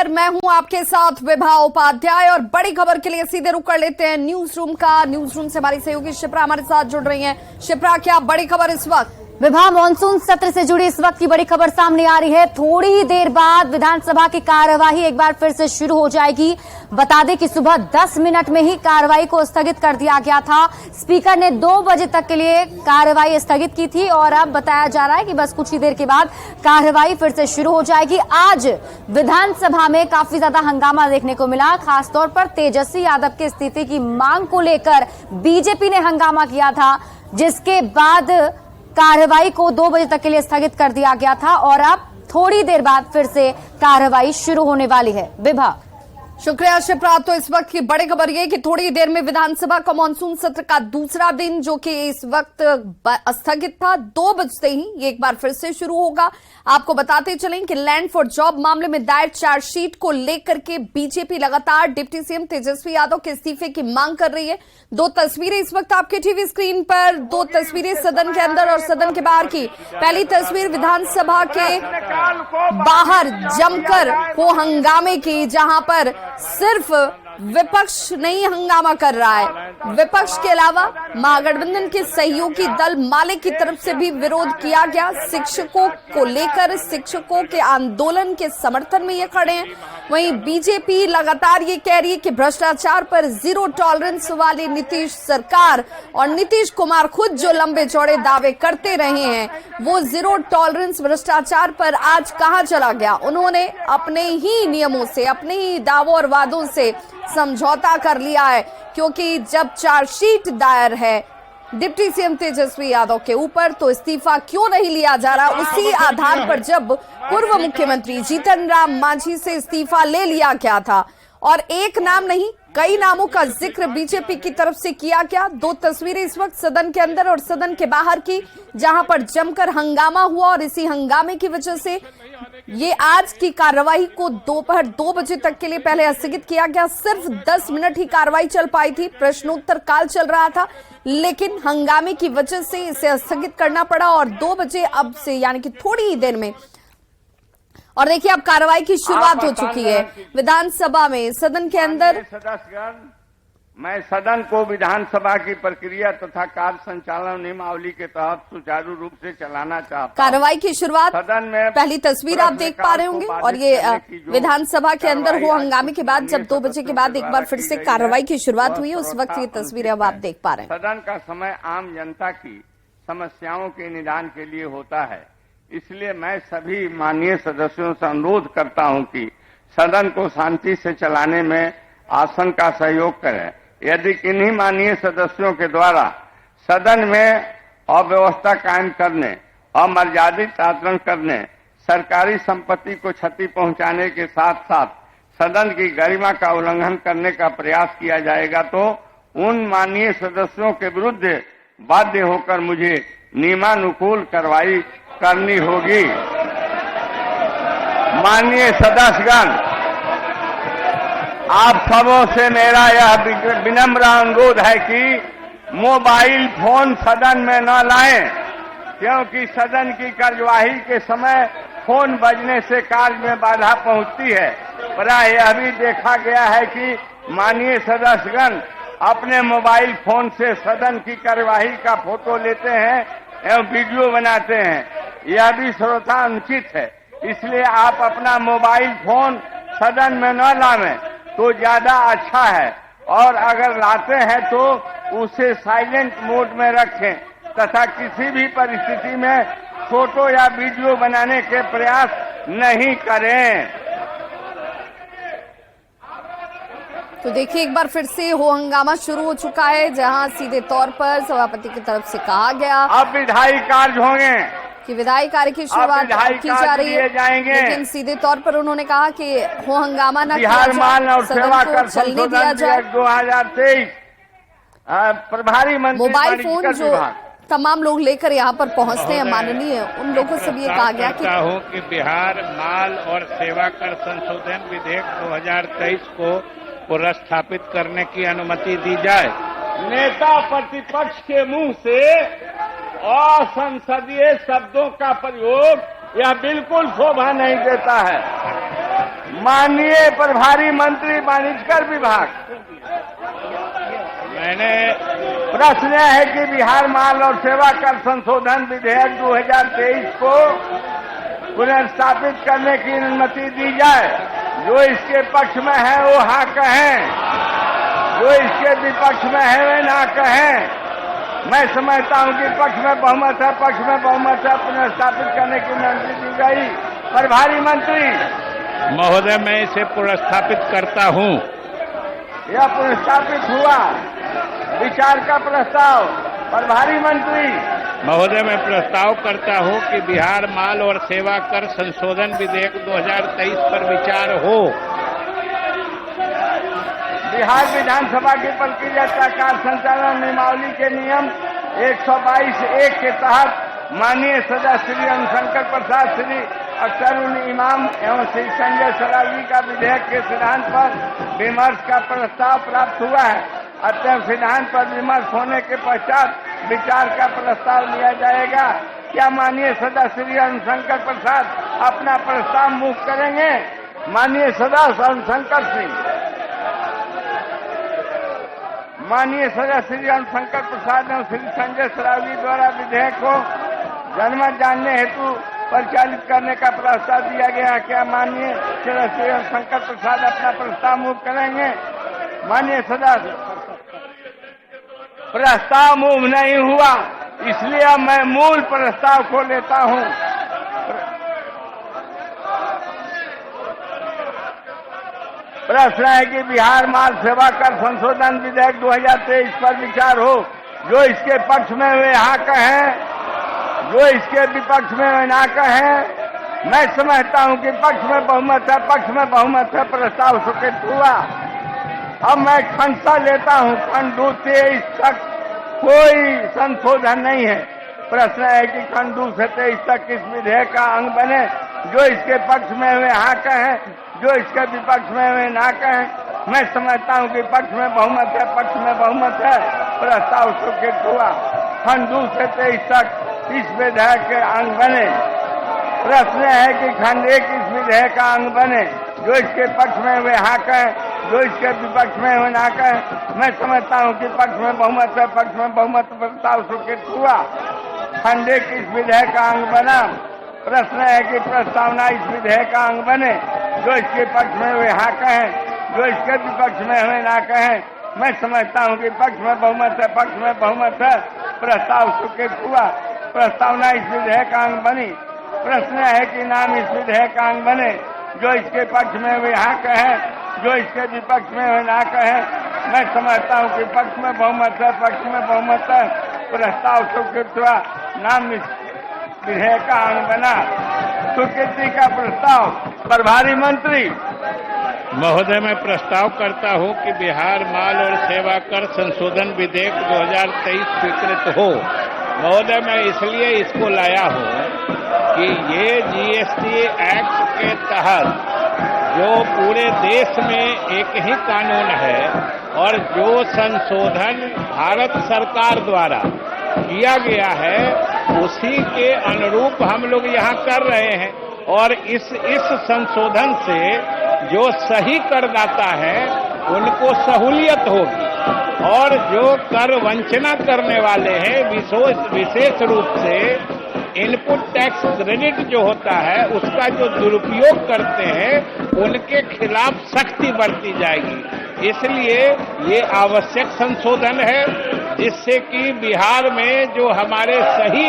नमस्कार, मैं हूं आपके साथ विभा उपाध्याय और बड़ी खबर के लिए सीधे रुक कर लेते हैं न्यूज रूम का। न्यूज रूम से हमारी सहयोगी शिप्रा हमारे साथ जुड़ रही हैं। शिप्रा, क्या बड़ी खबर इस वक्त? विभा, मॉनसून सत्र से जुड़ी इस वक्त की बड़ी खबर सामने आ रही है। थोड़ी ही देर बाद विधानसभा की कार्यवाही एक बार फिर से शुरू हो जाएगी। बता दें कि सुबह 10 मिनट में ही कार्यवाही को स्थगित कर दिया गया था। स्पीकर ने 2 बजे तक के लिए कार्यवाही स्थगित की थी और अब बताया जा रहा है कि बस कुछ ही देर के बाद कार्यवाही फिर से शुरू हो जाएगी। आज विधानसभा में काफी ज्यादा हंगामा देखने को मिला, खासतौर पर तेजस्वी यादव के इस्तीफे की मांग को लेकर बीजेपी ने हंगामा किया था, जिसके बाद कार्यवाही को 2 बजे तक के लिए स्थगित कर दिया गया था और अब थोड़ी देर बाद फिर से कार्यवाही शुरू होने वाली है। विभा, शुक्रिया शिप्रा। तो इस वक्त की बड़ी खबर यह कि थोड़ी देर में विधानसभा का मानसून सत्र का दूसरा दिन, जो कि इस वक्त स्थगित था, 2 बजते ही ये एक बार फिर से शुरू होगा। आपको बताते चलें कि लैंड फॉर जॉब मामले में दायर चार्जशीट को लेकर के बीजेपी लगातार डिप्टी सीएम तेजस्वी यादव के इस्तीफे की मांग कर रही है। 2 तस्वीरें इस वक्त आपके टीवी स्क्रीन पर, 2 तस्वीरें सदन के अंदर और सदन के बाहर की। पहली तस्वीर विधानसभा के बाहर जमकर हो हंगामे की, जहां पर सिर्फ विपक्ष नहीं हंगामा कर रहा है, विपक्ष के अलावा महागठबंधन के सहयोगी दल माले की तरफ से भी विरोध किया गया। शिक्षकों को लेकर, शिक्षकों के आंदोलन के समर्थन में ये खड़े हैं। वहीं बीजेपी लगातार ये कह रही है कि भ्रष्टाचार पर जीरो टॉलरेंस वाली नीतीश सरकार और नीतीश कुमार खुद जो लंबे चौड़े दावे करते रहे हैं, वो जीरो टॉलरेंस भ्रष्टाचार पर आज कहां चला गया। उन्होंने अपने ही नियमों से, अपने ही दावों और वादों से समझौता कर लिया है, क्योंकि जब चार्जशीट दायर है डिप्टी सीएम तेजस्वी यादव के ऊपर, तो इस्तीफा क्यों नहीं लिया जा रहा। उसी आधार पर जब पूर्व मुख्यमंत्री जीतन राम मांझी से इस्तीफा ले लिया गया था और एक नाम नहीं कई नामों का जिक्र बीजेपी की तरफ से किया गया। 2 तस्वीरें इस वक्त सदन के अंदर और सदन के बाहर की, जहां पर जमकर हंगामा हुआ और इसी हंगामे की वजह से ये आज की कार्यवाही को दोपहर 2 बजे तक के लिए पहले स्थगित किया गया। सिर्फ 10 मिनट ही कार्यवाही चल पाई थी, प्रश्नोत्तर काल चल रहा था, लेकिन हंगामे की वजह से इसे स्थगित करना पड़ा और 2 बजे अब से यानी कि थोड़ी ही देर में, और देखिए अब कार्रवाई की शुरुआत हो चुकी है विधानसभा में। सदन के अंदर सदस्यगण, मैं सदन को विधानसभा की प्रक्रिया तथा कार्य संचालन नियमावली के तहत सुचारू रूप से चलाना चाहता हूं। कार्रवाई की शुरुआत सदन में पहली तस्वीर आप देख पा रहे होंगे और ये विधानसभा के अंदर हो हंगामे के बाद जब 2 बजे के बाद एक बार फिर से कार्रवाई की शुरुआत हुई है, उस वक्त ये तस्वीरें अब आप देख पा रहे हैं। सदन का समय आम जनता की समस्याओं के निदान के लिए होता है, इसलिए मैं सभी माननीय सदस्यों से अनुरोध करता हूं कि सदन को शांति से चलाने में आसन का सहयोग करें। यदि किन्हीं माननीय सदस्यों के द्वारा सदन में अव्यवस्था कायम करने, अमर्यादित आचरण करने, सरकारी संपत्ति को क्षति पहुंचाने के साथ साथ सदन की गरिमा का उल्लंघन करने का प्रयास किया जाएगा, तो उन माननीय सदस्यों के विरुद्ध बाध्य होकर मुझे नियमानुकूल कार्रवाई करनी होगी। माननीय सदस्यगण, आप सबों से मेरा यह विनम्र अनुरोध है कि मोबाइल फोन सदन में न लाएं, क्योंकि सदन की कार्यवाही के समय फोन बजने से कार्य में बाधा पहुंचती है। प्राय यह भी देखा गया है कि माननीय सदस्यगण अपने मोबाइल फोन से सदन की कार्यवाही का फोटो लेते हैं एवं वीडियो बनाते हैं, यह भी श्रोता अनुचित है। इसलिए आप अपना मोबाइल फोन सदन में न लावें तो ज्यादा अच्छा है, और अगर लाते हैं तो उसे साइलेंट मोड में रखें तथा किसी भी परिस्थिति में फोटो या वीडियो बनाने के प्रयास नहीं करें। तो देखिए एक बार फिर से हो हंगामा शुरू हो चुका है, जहां सीधे तौर पर सभापति की तरफ से कहा गया अब विधायी कार्य होंगे कि विधायी कार्य की शुरुआत की जा रही है, लेकिन सीधे तौर पर उन्होंने कहा कि हो हंगामा न बिहार माल और सेवा कर चलने दिया जाए। 2023 प्रभारी मंत्री मोबाइल फोन जो तमाम लोग लेकर यहाँ पर पहुँचते हैं माननीय, उन लोगों से भी ये कहा गया कि बिहार माल और सेवा कर संशोधन विधेयक 2023 को पुनर्स्थापित करने की अनुमति दी जाए। नेता प्रतिपक्ष के मुंह से असंसदीय शब्दों का प्रयोग यह बिल्कुल शोभा नहीं देता है। माननीय प्रभारी मंत्री वाणिज्य विभाग, मैंने प्रश्न यह है कि बिहार माल और सेवा कर संशोधन विधेयक 2023 को पुनर्स्थापित करने की अनुमति दी जाए। जो इसके पक्ष में है वो हाँ कहें, जो इसके विपक्ष में है वे ना कहें। मैं समझता हूं कि पक्ष में बहुमत है, पक्ष में बहुमत है, पुनर्स्थापित करने की अनुमति दी गई। प्रभारी मंत्री महोदय, मैं इसे पुनर्स्थापित करता हूं। यह पुनर्स्थापित हुआ। विचार का प्रस्ताव। प्रभारी मंत्री महोदय, मैं प्रस्ताव करता हूं कि बिहार माल और सेवा कर संशोधन विधेयक 2023 पर विचार हो। बिहार विधानसभा की प्रक्रिया कार्य संचालन नियमावली के नियम 122(1) के तहत माननीय सदस्य श्री अनुशंकर प्रसाद, श्री अख्तरुल इमाम एवं श्री संजय सरावगी का विधेयक के सिद्धांत पर विमर्श का प्रस्ताव प्राप्त हुआ है। अतः सिद्धांत पर विमर्श होने के पश्चात विचार का प्रस्ताव लिया जाएगा। क्या माननीय सदस्य श्री अनुशंकर प्रसाद अपना प्रस्ताव मूव करेंगे? माननीय सदस्य अनुशंकर सिंह। माननीय सदस्य श्री अनुशंकर प्रसाद एवं श्री संजय सरावगी द्वारा विधेयक को जनमत जानने हेतु परिचालित करने का प्रस्ताव दिया गया। क्या माननीय सदस्य श्री अनुशंकर प्रसाद अपना प्रस्ताव मूव करेंगे? माननीय सदस्य, प्रस्ताव मूव नहीं हुआ, इसलिए अब मैं मूल प्रस्ताव को लेता हूं। प्रश्न है कि बिहार माल सेवा कर संशोधन विधेयक 2023 पर विचार हो। जो इसके पक्ष में वे हाँ कहें, जो इसके विपक्ष में वे ना कहें। मैं समझता हूं कि पक्ष में बहुमत है, पक्ष में बहुमत है, प्रस्ताव स्वीकृत हुआ। अब मैं खंड सा लेता हूं। खंड 23 तक कोई संशोधन नहीं है। प्रश्न है कि खंड 2 से 23 तक इस विधेयक का अंग बने। जो इसके पक्ष में वे हाँ कहें, जो इसके विपक्ष में वे ना कहें। मैं समझता हूं कि पक्ष में बहुमत है, पक्ष में बहुमत है, प्रस्ताव स्वीकृत हुआ। खंड 2 से 23 तक इस विधेयक के अंग बने। प्रश्न है कि खंड 1 इस विधेयक का अंग बने। जो इसके पक्ष में वे हाँ कहें, जो इसके विपक्ष में वे ना कहें। मैं समझता हूं कि पक्ष में बहुमत है, पक्ष में बहुमत, प्रस्ताव स्वीकृत हुआ। खंड 1 इस विधेयक का अंग बना। प्रश्न है कि प्रस्तावना इस विधेयक का अंग बने। जो इसके पक्ष में वे हाँ कहें, जो इसके विपक्ष में वे ना कहें। मैं समझता हूं कि पक्ष में बहुमत है, पक्ष में बहुमत है, प्रस्ताव स्वीकृत हुआ। प्रस्तावना इस विधेयक का अंग बनी। प्रश्न है कि नाम इस विधेयक का अंग बने। जो इसके पक्ष में वे हाँ कहें, जो इसके विपक्ष में वे ना कहें। मैं समझता हूं कि पक्ष में बहुमत है, पक्ष में बहुमत है, प्रस्ताव स्वीकृत हुआ। नाम इस विधेयक का अंग बना। स्वीकृति का प्रस्ताव। प्रभारी मंत्री महोदय, मैं प्रस्ताव करता हूं कि बिहार माल और सेवा कर संशोधन विधेयक 2023 स्वीकृत हो। महोदय, मैं इसलिए इसको लाया हूं कि ये जीएसटी एक्ट के तहत जो पूरे देश में एक ही कानून है और जो संशोधन भारत सरकार द्वारा किया गया है उसी के अनुरूप हम लोग यहाँ कर रहे हैं। और इस संशोधन से जो सही करदाता है उनको सहूलियत होगी और जो कर वंचना करने वाले हैं विशेष रूप से इनपुट टैक्स क्रेडिट जो होता है उसका जो दुरुपयोग करते हैं उनके खिलाफ सख्ती बरती जाएगी। इसलिए ये आवश्यक संशोधन है जिससे कि बिहार में जो हमारे सही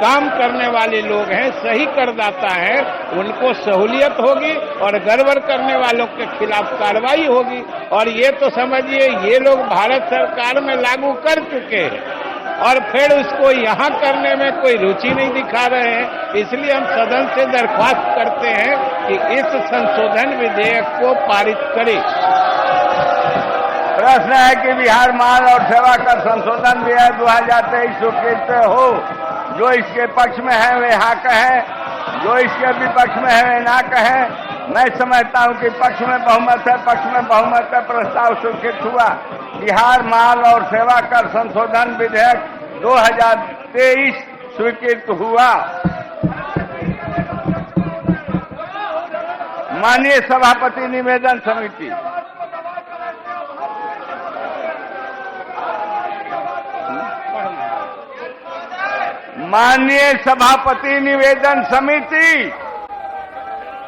काम करने वाले लोग हैं, सही करदाता हैं, उनको सहूलियत होगी और गड़बड़ करने वालों के खिलाफ कार्रवाई होगी। और ये तो समझिए ये लोग भारत सरकार में लागू कर चुके हैं और फिर उसको यहाँ करने में कोई रुचि नहीं दिखा रहे हैं। इसलिए हम सदन से दरख्वास्त करते हैं कि इस संशोधन विधेयक को पारित करें। प्रश्न है कि बिहार माल और सेवा कर संशोधन विधेयक 2023 स्वीकृत हो। जो इसके पक्ष में है वे हाँ कहें, जो इसके विपक्ष में है वे ना कहें। मैं समझता हूं कि पक्ष में बहुमत है, पक्ष में बहुमत है, प्रस्ताव स्वीकृत हुआ। बिहार माल और सेवा कर संशोधन विधेयक 2023 स्वीकृत हुआ। माननीय सभापति निवेदन समिति, माननीय सभापति निवेदन समिति